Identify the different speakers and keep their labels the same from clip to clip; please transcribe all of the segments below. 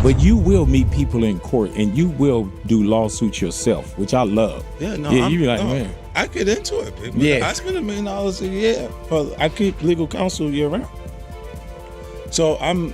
Speaker 1: But you will meet people in court, and you will do lawsuits yourself, which I love.
Speaker 2: Yeah, no,
Speaker 1: yeah, you be like, man.
Speaker 2: I get into it. People.
Speaker 1: Yeah.
Speaker 2: I spend $1 million a year. I keep legal counsel year round. So I'm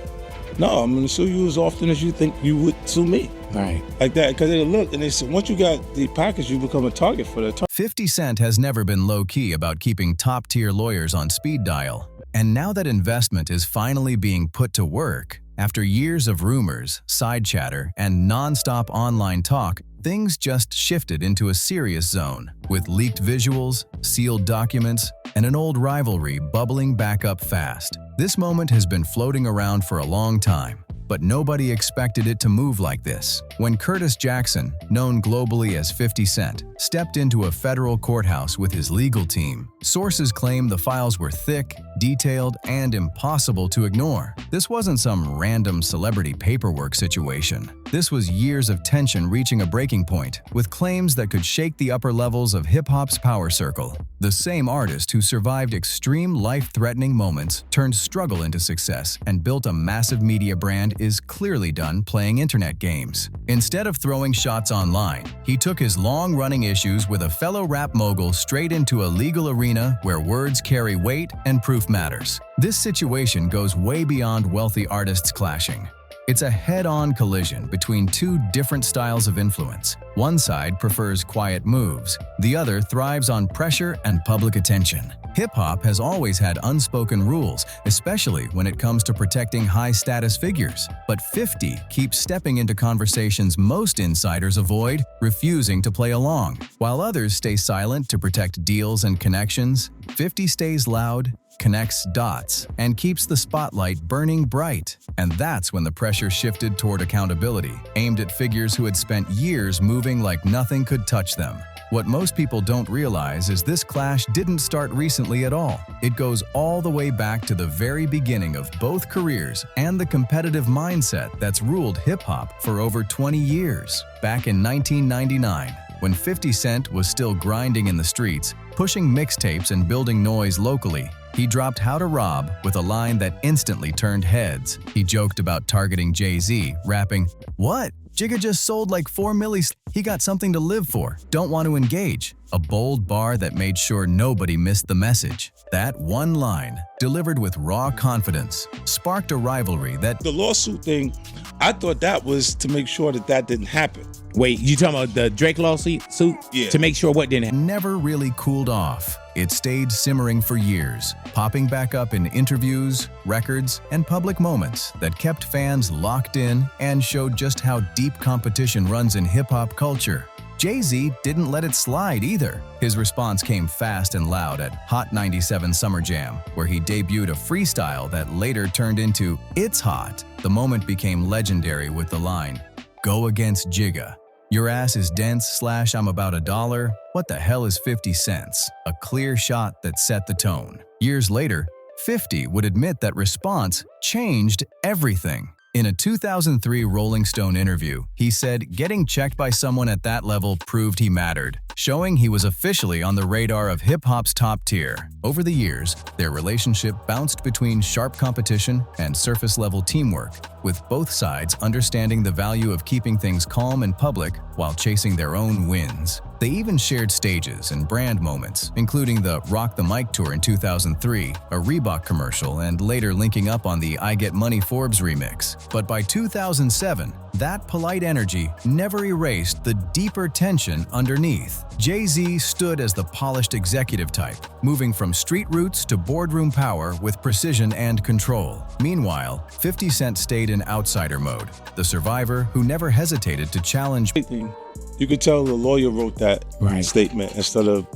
Speaker 2: going to sue you as often as you think you would sue me.
Speaker 1: Right.
Speaker 2: Like that, because they look, and they say, once you got the package, you become a target for the
Speaker 3: 50 Cent has never been low-key about keeping top-tier lawyers on speed dial. And now that investment is finally being put to work, after years of rumors, side chatter, and non-stop online talk, things just shifted into a serious zone, with leaked visuals, sealed documents, and an old rivalry bubbling back up fast. This moment has been floating around for a long time, but nobody expected it to move like this. When Curtis Jackson, known globally as 50 Cent, stepped into a federal courthouse with his legal team, sources claim the files were thick, detailed, and impossible to ignore. This wasn't some random celebrity paperwork situation. This was years of tension reaching a breaking point, with claims that could shake the upper levels of hip-hop's power circle. The same artist who survived extreme life-threatening moments, turned struggle into success, and built a massive media brand is clearly done playing internet games. Instead of throwing shots online, he took his long-running issues with a fellow rap mogul straight into a legal arena where words carry weight and proof matters. This situation goes way beyond wealthy artists clashing. It's a head-on collision between two different styles of influence. One side prefers quiet moves, the other thrives on pressure and public attention. Hip-hop has always had unspoken rules, especially when it comes to protecting high-status figures. But 50 keeps stepping into conversations most insiders avoid, refusing to play along. While others stay silent to protect deals and connections, 50 stays loud, connects dots, and keeps the spotlight burning bright. And that's when the pressure shifted toward accountability, aimed at figures who had spent years moving like nothing could touch them. What most people don't realize is this clash didn't start recently at all. It goes all the way back to the very beginning of both careers and the competitive mindset that's ruled hip-hop for over 20 years. Back in 1999, when 50 Cent was still grinding in the streets, pushing mixtapes and building noise locally, he dropped How to Rob with a line that instantly turned heads. He joked about targeting Jay-Z, rapping, "What? Jigga just sold like 4 millis. He got something to live for. Don't want to engage." A bold bar that made sure nobody missed the message. That one line, delivered with raw confidence, sparked a rivalry that…
Speaker 2: The lawsuit thing, I thought that was to make sure that didn't happen.
Speaker 1: Wait, you talking about the Drake lawsuit?
Speaker 2: Yeah.
Speaker 1: To make sure what didn't happen?
Speaker 3: never really cooled off. It stayed simmering for years, popping back up in interviews, records, and public moments that kept fans locked in and showed just how deep competition runs in hip-hop culture. Jay-Z didn't let it slide either. His response came fast and loud at Hot 97 Summer Jam, where he debuted a freestyle that later turned into It's Hot. The moment became legendary with the line, "Go against Jigga. Your ass is dense / I'm about $1. What the hell is 50 cents?" A clear shot that set the tone. Years later, 50 would admit that response changed everything. In a 2003 Rolling Stone interview, he said getting checked by someone at that level proved he mattered, showing he was officially on the radar of hip-hop's top tier. Over the years, their relationship bounced between sharp competition and surface-level teamwork, with both sides understanding the value of keeping things calm in public while chasing their own wins. They even shared stages and brand moments, including the Rock the Mic tour in 2003, a Reebok commercial, and later linking up on the I Get Money Forbes remix. But by 2007, that polite energy never erased the deeper tension underneath. Jay-Z stood as the polished executive type, moving from street roots to boardroom power with precision and control. Meanwhile, 50 Cent stayed in outsider mode, the survivor who never hesitated to challenge.
Speaker 2: You could tell the lawyer wrote that
Speaker 1: Right.
Speaker 2: statement instead of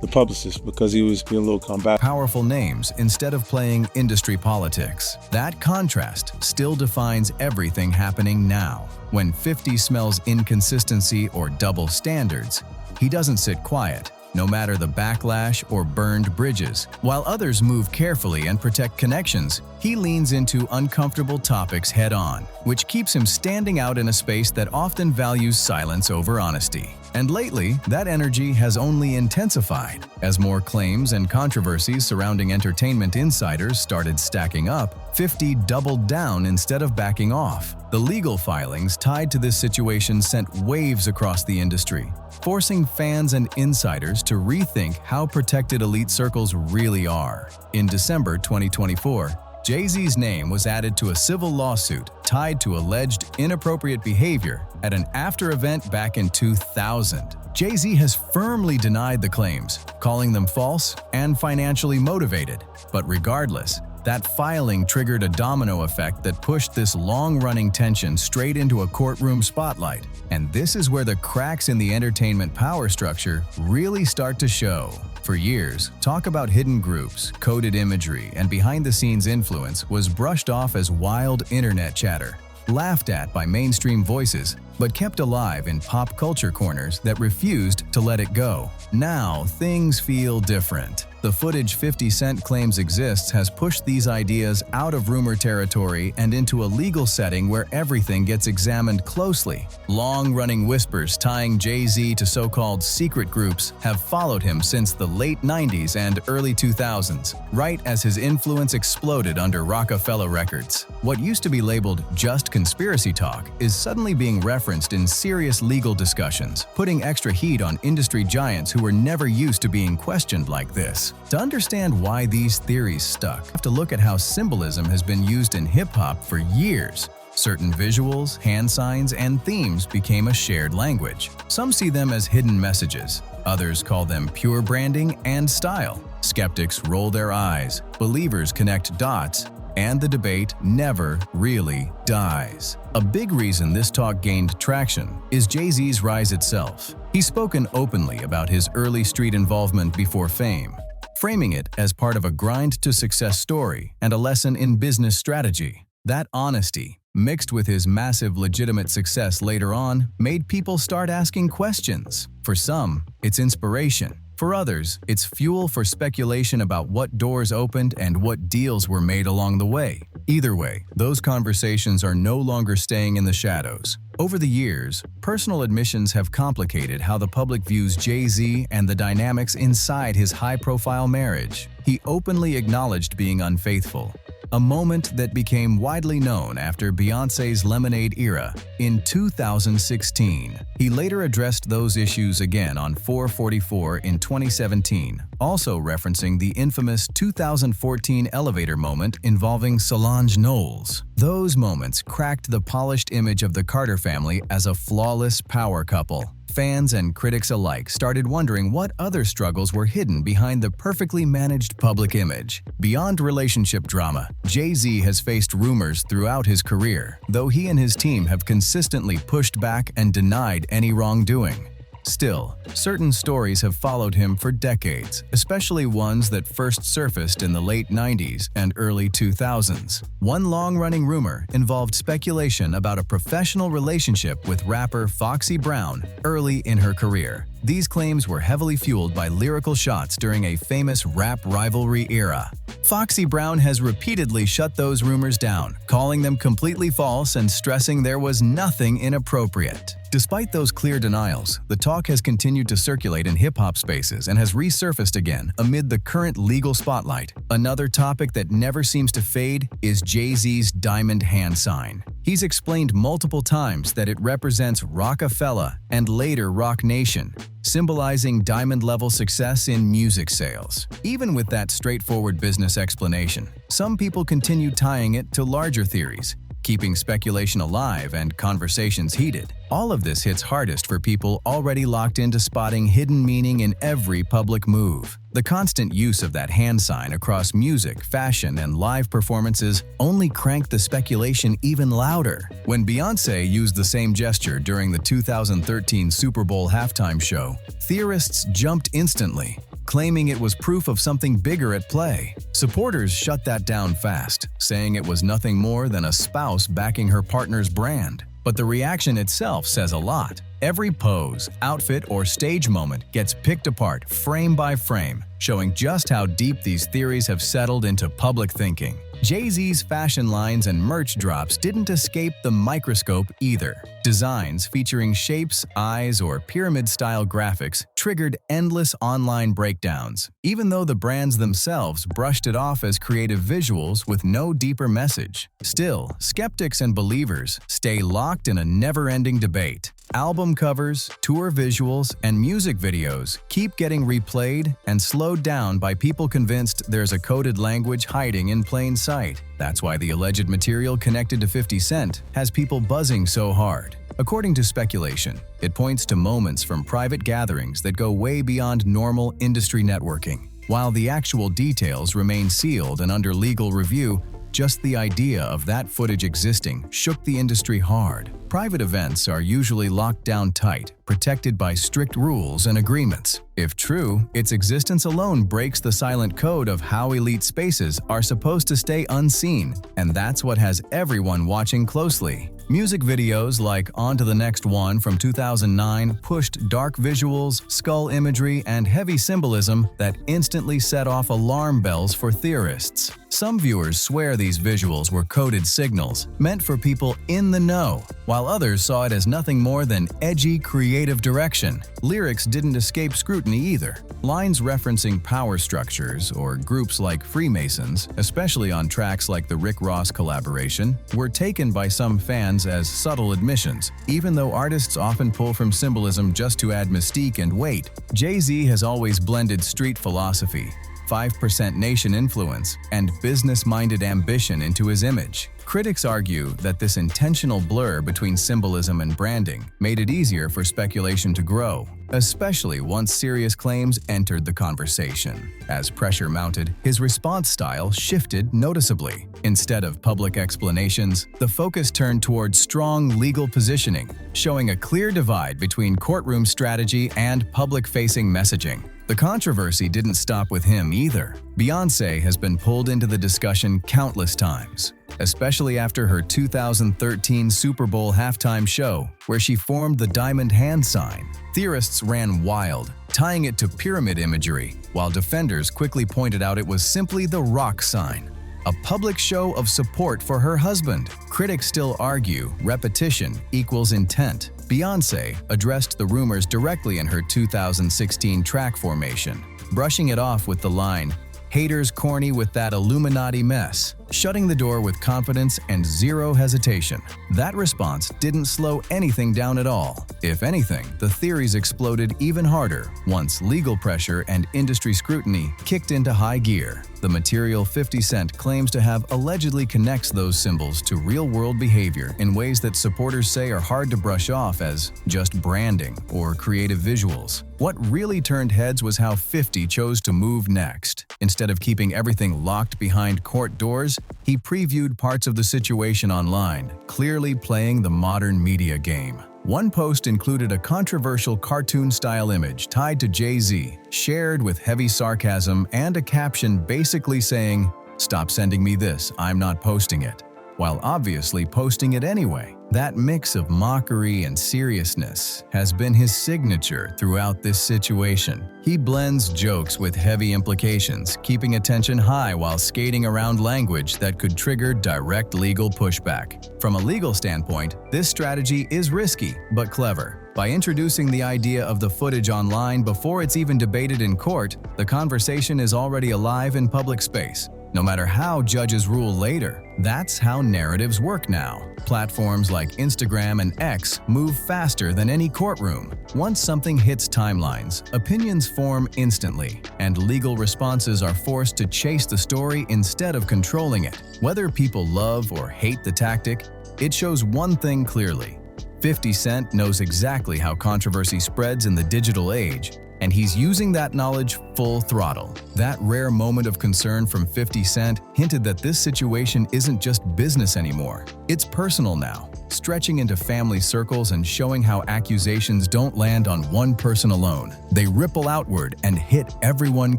Speaker 2: the publicist because he was being a little combative.
Speaker 3: Powerful names instead of playing industry politics. That contrast still defines everything happening now. When 50 smells inconsistency or double standards, he doesn't sit quiet, no matter the backlash or burned bridges. While others move carefully and protect connections, he leans into uncomfortable topics head-on, which keeps him standing out in a space that often values silence over honesty. And lately, that energy has only intensified. As more claims and controversies surrounding entertainment insiders started stacking up, 50 doubled down instead of backing off. The legal filings tied to this situation sent waves across the industry, forcing fans and insiders to rethink how protected elite circles really are. In December 2024, Jay-Z's name was added to a civil lawsuit tied to alleged inappropriate behavior at an after event back in 2000. Jay-Z has firmly denied the claims, calling them false and financially motivated. But regardless, that filing triggered a domino effect that pushed this long-running tension straight into a courtroom spotlight. And this is where the cracks in the entertainment power structure really start to show. For years, talk about hidden groups, coded imagery, and behind-the-scenes influence was brushed off as wild internet chatter, laughed at by mainstream voices, but kept alive in pop culture corners that refused to let it go. Now, things feel different. The footage 50 Cent claims exists has pushed these ideas out of rumor territory and into a legal setting where everything gets examined closely. Long-running whispers tying Jay-Z to so-called secret groups have followed him since the late 90s and early 2000s, right as his influence exploded under Rockefeller Records. What used to be labeled just conspiracy talk is suddenly being referenced in serious legal discussions, putting extra heat on industry giants who were never used to being questioned like this. To understand why these theories stuck, you have to look at how symbolism has been used in hip-hop for years. Certain visuals, hand signs, and themes became a shared language. Some see them as hidden messages. Others call them pure branding and style. Skeptics roll their eyes. Believers connect dots. And the debate never really dies. A big reason this talk gained traction is Jay-Z's rise itself. He's spoken openly about his early street involvement before fame, framing it as part of a grind-to-success story and a lesson in business strategy. That honesty, mixed with his massive legitimate success later on, made people start asking questions. For some, it's inspiration. For others, it's fuel for speculation about what doors opened and what deals were made along the way. Either way, those conversations are no longer staying in the shadows. Over the years, personal admissions have complicated how the public views Jay-Z and the dynamics inside his high-profile marriage. He openly acknowledged being unfaithful, a moment that became widely known after Beyoncé's Lemonade era in 2016. He later addressed those issues again on 444 in 2017, also referencing the infamous 2014 elevator moment involving Solange Knowles. Those moments cracked the polished image of the Carter family as a flawless power couple. Fans and critics alike started wondering what other struggles were hidden behind the perfectly managed public image. Beyond relationship drama, Jay-Z has faced rumors throughout his career, though he and his team have consistently pushed back and denied any wrongdoing. Still, certain stories have followed him for decades, especially ones that first surfaced in the late 90s and early 2000s. One long-running rumor involved speculation about a professional relationship with rapper Foxy Brown early in her career. These claims were heavily fueled by lyrical shots during a famous rap rivalry era. Foxy Brown has repeatedly shut those rumors down, calling them completely false and stressing there was nothing inappropriate. Despite those clear denials, the talk has continued to circulate in hip-hop spaces and has resurfaced again amid the current legal spotlight. Another topic that never seems to fade is Jay-Z's diamond hand sign. He's explained multiple times that it represents Rockefeller and later Roc Nation, symbolizing diamond-level success in music sales. Even with that straightforward business explanation, some people continue tying it to larger theories, keeping speculation alive and conversations heated. All of this hits hardest for people already locked into spotting hidden meaning in every public move. The constant use of that hand sign across music, fashion, and live performances only cranked the speculation even louder. When Beyoncé used the same gesture during the 2013 Super Bowl halftime show, theorists jumped instantly, claiming it was proof of something bigger at play. Supporters shut that down fast, saying it was nothing more than a spouse backing her partner's brand. But the reaction itself says a lot. Every pose, outfit, or stage moment gets picked apart frame by frame, showing just how deep these theories have settled into public thinking. Jay-Z's fashion lines and merch drops didn't escape the microscope either. Designs featuring shapes, eyes, or pyramid-style graphics triggered endless online breakdowns, even though the brands themselves brushed it off as creative visuals with no deeper message. Still, skeptics and believers stay locked in a never-ending debate. Album covers, tour visuals, and music videos keep getting replayed and slowed down by people convinced there's a coded language hiding in plain sight. That's why the alleged material connected to 50 Cent has people buzzing so hard. According to speculation, it points to moments from private gatherings that go way beyond normal industry networking. While the actual details remain sealed and under legal review, just the idea of that footage existing shook the industry hard. Private events are usually locked down tight, protected by strict rules and agreements. If true, its existence alone breaks the silent code of how elite spaces are supposed to stay unseen, and that's what has everyone watching closely. Music videos like On to the Next One from 2009 pushed dark visuals, skull imagery, and heavy symbolism that instantly set off alarm bells for theorists. Some viewers swear these visuals were coded signals, meant for people in the know, while others saw it as nothing more than edgy, creative direction. Lyrics didn't escape scrutiny either. Lines referencing power structures or groups like Freemasons, especially on tracks like the Rick Ross collaboration, were taken by some fans as subtle admissions. Even though artists often pull from symbolism just to add mystique and weight, Jay-Z has always blended street philosophy, 5% nation influence, and business-minded ambition into his image. Critics argue that this intentional blur between symbolism and branding made it easier for speculation to grow, especially once serious claims entered the conversation. As pressure mounted, his response style shifted noticeably. Instead of public explanations, the focus turned towards strong legal positioning, showing a clear divide between courtroom strategy and public-facing messaging. The controversy didn't stop with him either. Beyoncé has been pulled into the discussion countless times, especially after her 2013 Super Bowl halftime show, where she formed the diamond hand sign. Theorists ran wild, tying it to pyramid imagery, while defenders quickly pointed out it was simply the rock sign, a public show of support for her husband. Critics still argue repetition equals intent. Beyoncé addressed the rumors directly in her 2016 track formation, brushing it off with the line, "Haters corny with that Illuminati mess," shutting the door with confidence and zero hesitation. That response didn't slow anything down at all. If anything, the theories exploded even harder once legal pressure and industry scrutiny kicked into high gear. The material 50 Cent claims to have allegedly connects those symbols to real-world behavior in ways that supporters say are hard to brush off as just branding or creative visuals. What really turned heads was how 50 chose to move next. Instead of keeping everything locked behind court doors, he previewed parts of the situation online, clearly playing the modern media game. One post included a controversial cartoon-style image tied to Jay-Z, shared with heavy sarcasm and a caption basically saying, "Stop sending me this, I'm not posting it," while obviously posting it anyway. That mix of mockery and seriousness has been his signature throughout this situation. He blends jokes with heavy implications, keeping attention high while skating around language that could trigger direct legal pushback. From a legal standpoint, this strategy is risky but clever. By introducing the idea of the footage online before it's even debated in court, the conversation is already alive in public space. No matter how judges rule later, that's how narratives work now. Platforms like Instagram and X move faster than any courtroom. Once something hits timelines, opinions form instantly, and legal responses are forced to chase the story instead of controlling it. Whether people love or hate the tactic, it shows one thing clearly. 50 Cent knows exactly how controversy spreads in the digital age, and he's using that knowledge full throttle. That rare moment of concern from 50 Cent hinted that this situation isn't just business anymore. It's personal now, stretching into family circles and showing how accusations don't land on one person alone. They ripple outward and hit everyone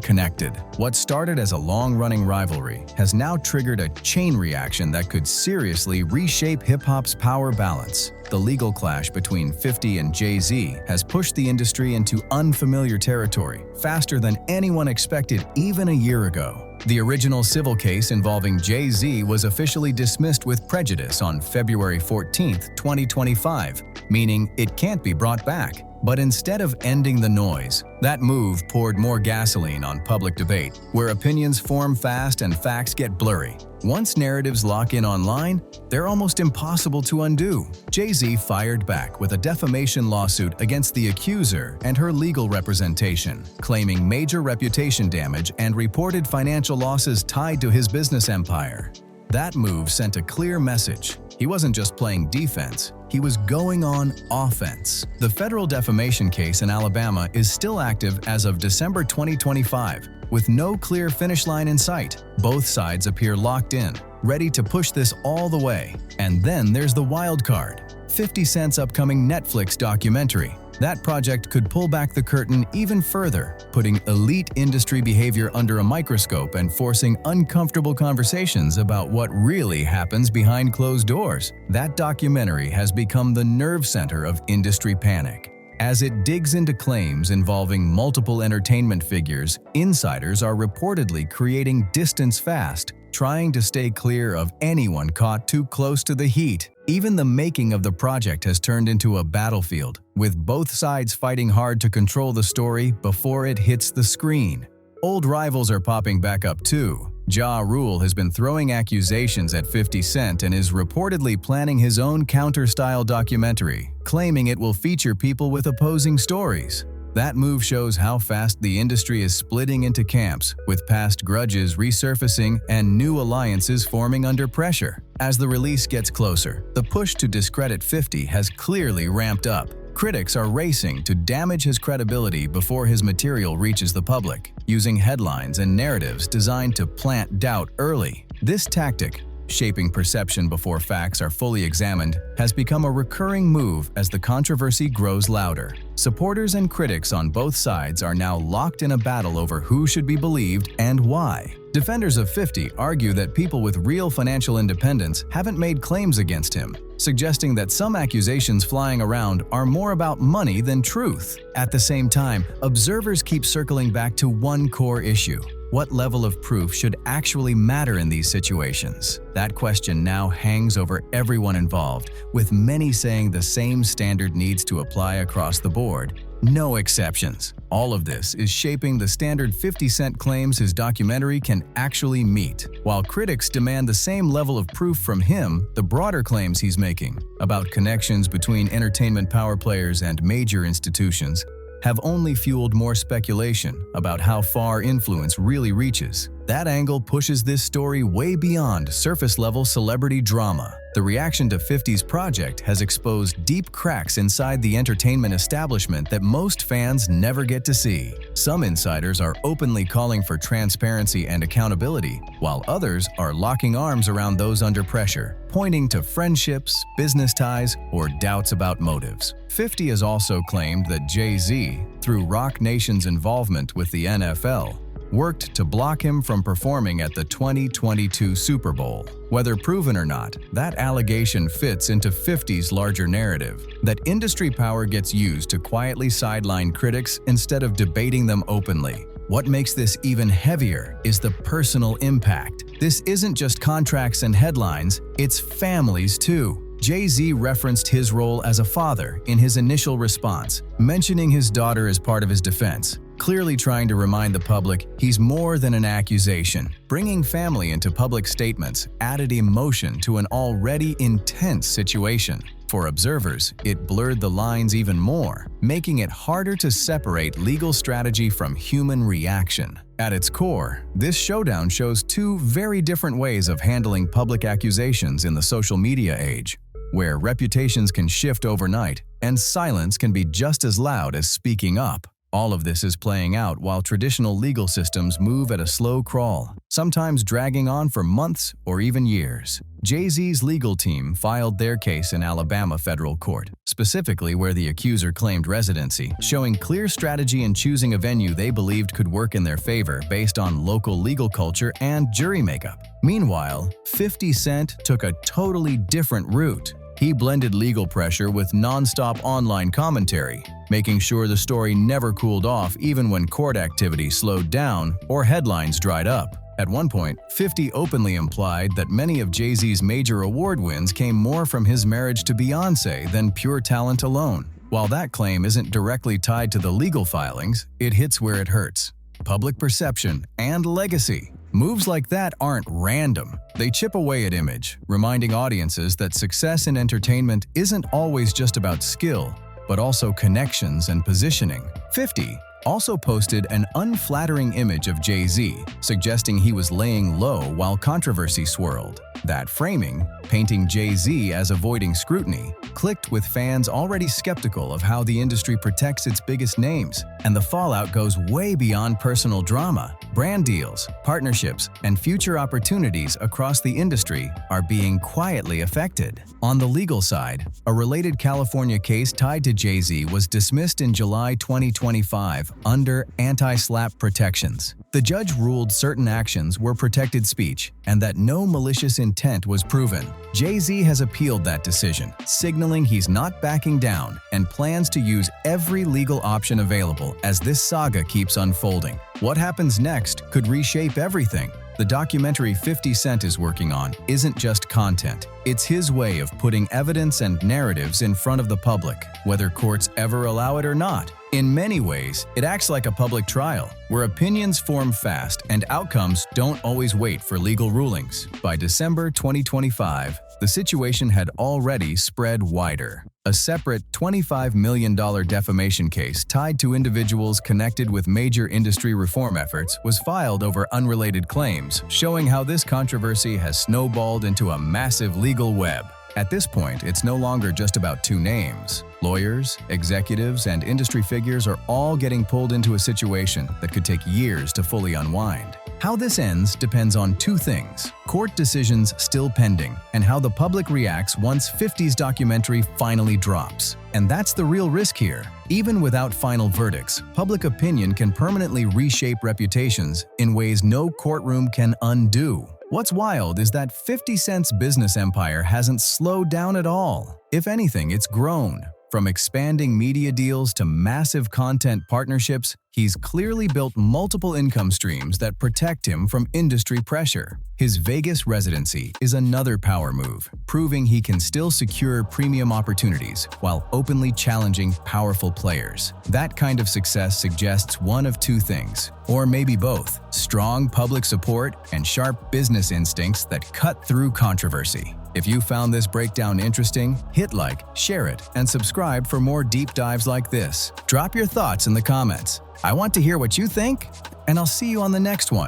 Speaker 3: connected. What started as a long-running rivalry has now triggered a chain reaction that could seriously reshape hip-hop's power balance. The legal clash between 50 and Jay-Z has pushed the industry into unfamiliar territory, faster than anyone expected even a year ago. The original civil case involving Jay-Z was officially dismissed with prejudice on February 14, 2025, meaning it can't be brought back. But instead of ending the noise, that move poured more gasoline on public debate, where opinions form fast and facts get blurry. Once narratives lock in online, they're almost impossible to undo. Jay-Z fired back with a defamation lawsuit against the accuser and her legal representation, claiming major reputation damage and reported financial losses tied to his business empire. That move sent a clear message. He wasn't just playing defense, he was going on offense. The federal defamation case in Alabama is still active as of December 2025, with no clear finish line in sight. Both sides appear locked in, ready to push this all the way. And then there's the wild card, 50 Cent's upcoming Netflix documentary. That project could pull back the curtain even further, putting elite industry behavior under a microscope and forcing uncomfortable conversations about what really happens behind closed doors. That documentary has become the nerve center of industry panic. As it digs into claims involving multiple entertainment figures, insiders are reportedly creating distance fast, trying to stay clear of anyone caught too close to the heat. Even the making of the project has turned into a battlefield, with both sides fighting hard to control the story before it hits the screen. Old rivals are popping back up too. Ja Rule has been throwing accusations at 50 Cent and is reportedly planning his own counter-style documentary, claiming it will feature people with opposing stories. That move shows how fast the industry is splitting into camps, with past grudges resurfacing and new alliances forming under pressure. As the release gets closer, the push to discredit 50 has clearly ramped up. Critics are racing to damage his credibility before his material reaches the public, using headlines and narratives designed to plant doubt early. This tactic, shaping perception before facts are fully examined, has become a recurring move as the controversy grows louder. Supporters and critics on both sides are now locked in a battle over who should be believed and why. Defenders of 50 argue that people with real financial independence haven't made claims against him, suggesting that some accusations flying around are more about money than truth. At the same time, observers keep circling back to one core issue: what level of proof should actually matter in these situations? That question now hangs over everyone involved, with many saying the same standard needs to apply across the board. No exceptions. All of this is shaping the standard 50 Cent claims his documentary can actually meet. While critics demand the same level of proof from him, the broader claims he's making about connections between entertainment power players and major institutions have only fueled more speculation about how far influence really reaches. That angle pushes this story way beyond surface-level celebrity drama. The reaction to 50's project has exposed deep cracks inside the entertainment establishment that most fans never get to see. Some insiders are openly calling for transparency and accountability, while others are locking arms around those under pressure, pointing to friendships, business ties, or doubts about motives. 50 has also claimed that Jay-Z, through Roc Nation's involvement with the NFL, worked to block him from performing at the 2022 Super Bowl. Whether proven or not, that allegation fits into 50's larger narrative, that industry power gets used to quietly sideline critics instead of debating them openly. What makes this even heavier is the personal impact. This isn't just contracts and headlines, it's families too. Jay-Z referenced his role as a father in his initial response, mentioning his daughter as part of his defense, clearly trying to remind the public he's more than an accusation. Bringing family into public statements added emotion to an already intense situation. For observers, it blurred the lines even more, making it harder to separate legal strategy from human reaction. At its core, this showdown shows two very different ways of handling public accusations in the social media age, where reputations can shift overnight and silence can be just as loud as speaking up. All of this is playing out while traditional legal systems move at a slow crawl, sometimes dragging on for months or even years. Jay-Z's legal team filed their case in Alabama federal court, specifically where the accuser claimed residency, showing clear strategy in choosing a venue they believed could work in their favor based on local legal culture and jury makeup. Meanwhile, 50 Cent took a totally different route. He blended legal pressure with non-stop online commentary, making sure the story never cooled off even when court activity slowed down or headlines dried up. At one point, 50 openly implied that many of Jay-Z's major award wins came more from his marriage to Beyoncé than pure talent alone. While that claim isn't directly tied to the legal filings, it hits where it hurts: public perception and legacy. Moves like that aren't random. They chip away at image, reminding audiences that success in entertainment isn't always just about skill, but also connections and positioning. 50 also posted an unflattering image of Jay-Z, suggesting he was laying low while controversy swirled. That framing, painting Jay-Z as avoiding scrutiny, clicked with fans already skeptical of how the industry protects its biggest names. And the fallout goes way beyond personal drama. Brand deals, partnerships, and future opportunities across the industry are being quietly affected. On the legal side, a related California case tied to Jay-Z was dismissed in July 2025 under anti-SLAPP protections. The judge ruled certain actions were protected speech and that no malicious intent was proven. Jay-Z has appealed that decision, signaling he's not backing down and plans to use every legal option available as this saga keeps unfolding. What happens next could reshape everything. The documentary 50 Cent is working on isn't just content. It's his way of putting evidence and narratives in front of the public, whether courts ever allow it or not. In many ways, it acts like a public trial, where opinions form fast and outcomes don't always wait for legal rulings. By December 2025, the situation had already spread wider. A separate $25 million defamation case tied to individuals connected with major industry reform efforts was filed over unrelated claims, showing how this controversy has snowballed into a massive legal web. At this point, it's no longer just about two names. Lawyers, executives, and industry figures are all getting pulled into a situation that could take years to fully unwind. How this ends depends on two things: court decisions still pending, and how the public reacts once 50's documentary finally drops. And that's the real risk here. Even without final verdicts, public opinion can permanently reshape reputations in ways no courtroom can undo. What's wild is that 50 Cent's business empire hasn't slowed down at all. If anything, it's grown. From expanding media deals to massive content partnerships, he's clearly built multiple income streams that protect him from industry pressure. His Vegas residency is another power move, proving he can still secure premium opportunities while openly challenging powerful players. That kind of success suggests one of two things, or maybe both: strong public support and sharp business instincts that cut through controversy. If you found this breakdown interesting, hit like, share it, and subscribe for more deep dives like this. Drop your thoughts in the comments. I want to hear what you think, and I'll see you on the next one.